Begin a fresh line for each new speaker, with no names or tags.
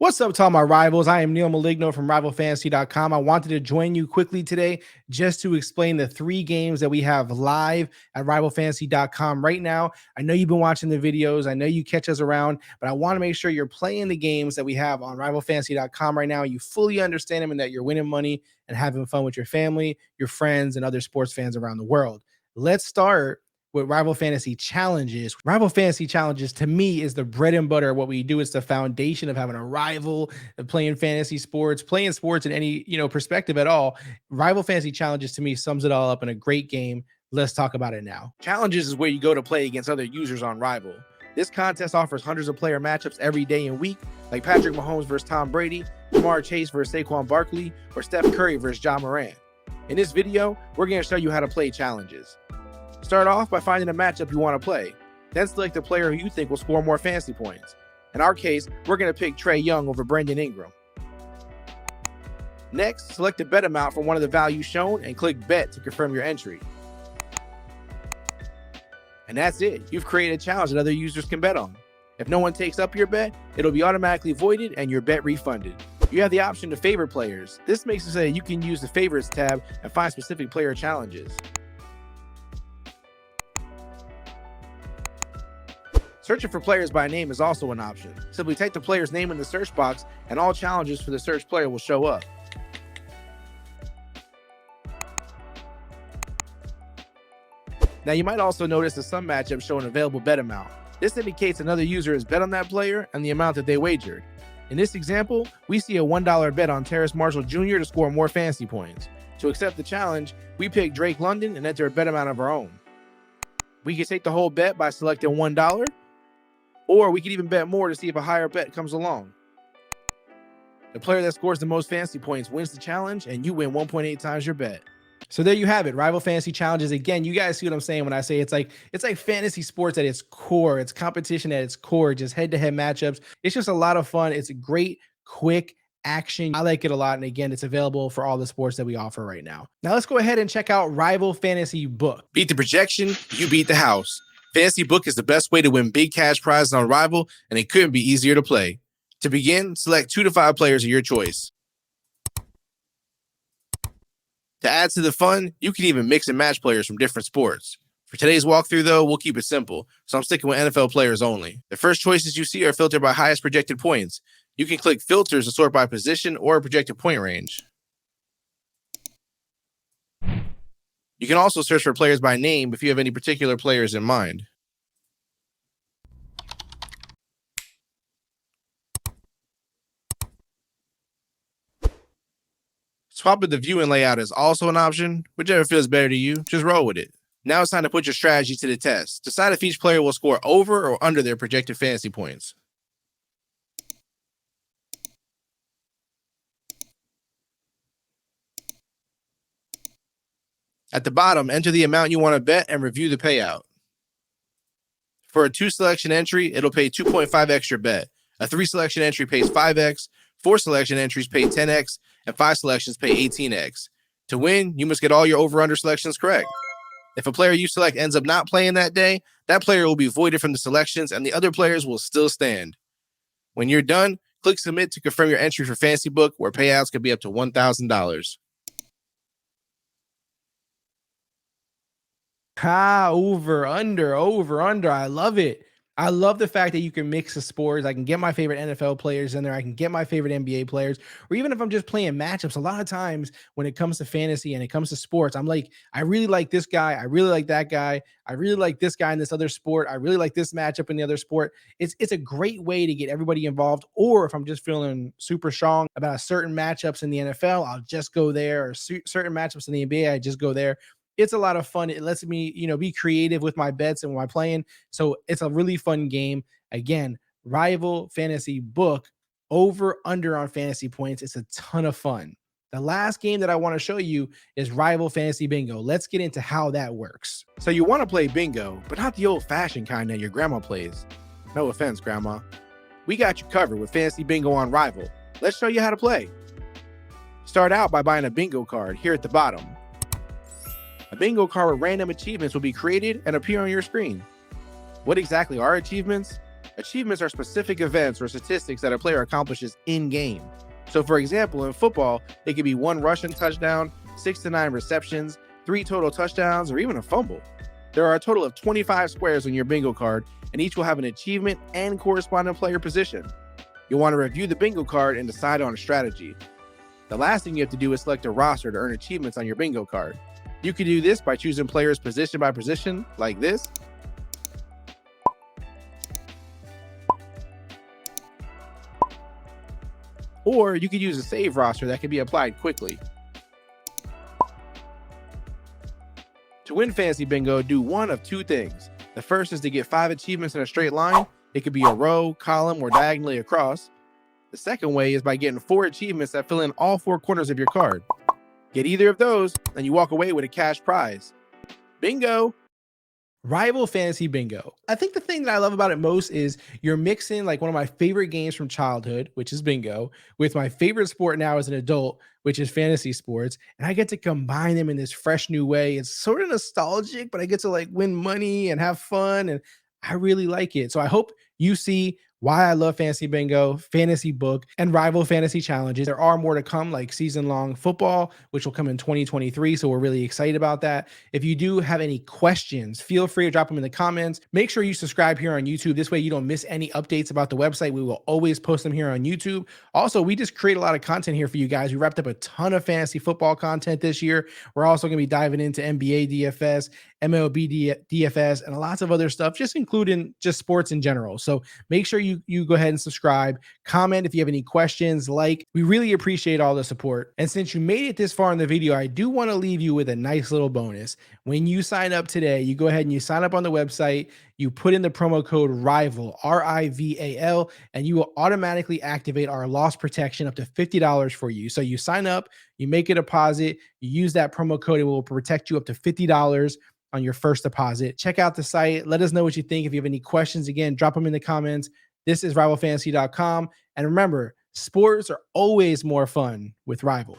What's up to all my rivals? I am Neal Maligno from RivalFantasy.com. I wanted to join you quickly today just to explain the three games that we have live at RivalFantasy.com right now. I know you've been watching the videos. I know you catch us around, but I want to make sure you're playing the games that we have on RivalFantasy.com right now. You fully understand them and that you're winning money and having fun with your family, your friends, and other sports fans around the world. Let's start with Rival Fantasy Challenges. Rival Fantasy Challenges to me is the bread and butter of what we do. It's the foundation of having a rival, of playing fantasy sports, playing sports in any perspective at all. Rival Fantasy Challenges to me sums it all up in a great game. Let's talk about it now. Challenges is where you go to play against other users on Rival. This contest offers hundreds of player matchups every day and week, like Patrick Mahomes versus Tom Brady, Jamar Chase versus Saquon Barkley, or Steph Curry versus Ja Morant. In this video, we're going to show you how to play challenges. Start off by finding a matchup you want to play. Then select a player who you think will score more fantasy points. In our case, we're going to pick Trae Young over Brandon Ingram. Next, select a bet amount from one of the values shown and click Bet to confirm your entry. And that's it. You've created a challenge that other users can bet on. If no one takes up your bet, it'll be automatically voided and your bet refunded. You have the option to favorite players. This makes it so that you can use the Favorites tab and find specific player challenges. Searching for players by name is also an option. Simply type the player's name in the search box and all challenges for the search player will show up. Now you might also notice that some matchups show an available bet amount. This indicates another user has bet on that player and the amount that they wagered. In this example, we see a $1 bet on Terrace Marshall Jr. to score more fantasy points. To accept the challenge, we pick Drake London and enter a bet amount of our own. We can take the whole bet by selecting $1, or we could even bet more to see if a higher bet comes along. The player that scores the most fantasy points wins the challenge, and you win 1.8 times your bet. So there you have it, Rival Fantasy Challenges. Again, you guys see what I'm saying when I say it's like fantasy sports at its core. It's competition at its core, just head-to-head matchups. It's just a lot of fun. It's a great, quick action. I like it a lot. And again, it's available for all the sports that we offer right now. Now let's go ahead and check out Rival Fantasy Book.
Beat the projection, you beat the house. Fantasy Book is the best way to win big cash prizes on Rival, and it couldn't be easier to play. To begin, select 2 to 5 players of your choice. To add to the fun, you can even mix and match players from different sports. For today's walkthrough, though, we'll keep it simple, so I'm sticking with NFL players only. The first choices you see are filtered by highest projected points. You can click Filters to sort by position or projected point range. You can also search for players by name if you have any particular players in mind. Swapping the view and layout is also an option. Whichever feels better to you, just roll with it. Now it's time to put your strategy to the test. Decide if each player will score over or under their projected fantasy points. At the bottom, enter the amount you want to bet and review the payout. For a 2 selection entry, it'll pay 2.5x your bet. A 3 selection entry pays 5x, 4 selection entries pay 10x, and 5 selections pay 18x. To win, you must get all your over-under selections correct. If a player you select ends up not playing that day, that player will be voided from the selections and the other players will still stand. When you're done, click Submit to confirm your entry for Fantasy Book, where payouts could be up to $1,000.
Over, under. I love it. I love the fact that you can mix the sports. I can get my favorite NFL players in there. I can get my favorite NBA players, or even if I'm just playing matchups. A lot of times when it comes to fantasy and it comes to sports, I'm like, I really like this guy. I really like that guy. I really like this guy in this other sport. I really like this matchup in the other sport. It's a great way to get everybody involved. Or if I'm just feeling super strong about certain matchups in the NFL, I'll just go there, or certain matchups in the NBA, I just go there. It's a lot of fun. It lets me, be creative with my bets and my playing. So it's a really fun game. Again, Rival Fantasy Book, over, under on fantasy points. It's a ton of fun. The last game that I want to show you is Rival Fantasy Bingo. Let's get into how that works. So you want to play bingo, but not the old-fashioned kind that your grandma plays. No offense, Grandma. We got you covered with Fantasy Bingo on Rival. Let's show you how to play. Start out by buying a bingo card here at the bottom. A bingo card with random achievements will be created and appear on your screen. What exactly are achievements?
Achievements are specific events or statistics that a player accomplishes in-game. So for example, in football, it could be 1 rushing touchdown, 6 to 9 receptions, 3 total touchdowns, or even a fumble. There are a total of 25 squares on your bingo card, and each will have an achievement and corresponding player position. You'll want to review the bingo card and decide on a strategy. The last thing you have to do is select a roster to earn achievements on your bingo card. You can do this by choosing players position by position, like this. Or you could use a save roster that can be applied quickly. To win Fantasy Bingo, do one of 2 things. The first is to get 5 achievements in a straight line. It could be a row, column, or diagonally across. The second way is by getting 4 achievements that fill in all 4 corners of your card. Get either of those, and you walk away with a cash prize. Bingo!
Rival Fantasy Bingo. I think the thing that I love about it most is you're mixing like one of my favorite games from childhood, which is bingo, with my favorite sport now as an adult, which is fantasy sports. And I get to combine them in this fresh new way. It's sort of nostalgic, but I get to like win money and have fun. And I really like it. So I hope you see why I love Fantasy Bingo, Fantasy Book, and Rival Fantasy Challenges. There are more to come, like season-long football, which will come in 2023, so we're really excited about that. If you do have any questions, feel free to drop them in the comments. Make sure you subscribe here on YouTube. This way you don't miss any updates about the website. We will always post them here on YouTube. Also, we just create a lot of content here for you guys. We wrapped up a ton of fantasy football content this year. We're also going to be diving into NBA DFS, MLB DFS, and lots of other stuff, just including just sports in general. So make sure you go ahead and subscribe, comment if you have any questions, like. We really appreciate all the support. And since you made it this far in the video, I do want to leave you with a nice little bonus. When you sign up today, you go ahead and you sign up on the website, you put in the promo code RIVAL, RIVAL, and you will automatically activate our loss protection up to $50 for you. So you sign up, you make a deposit, you use that promo code, it will protect you up to $50 on your first deposit. Check out the site. Let us know what you think. If you have any questions, again, drop them in the comments. This is rivalfantasy.com. And remember, sports are always more fun with Rival.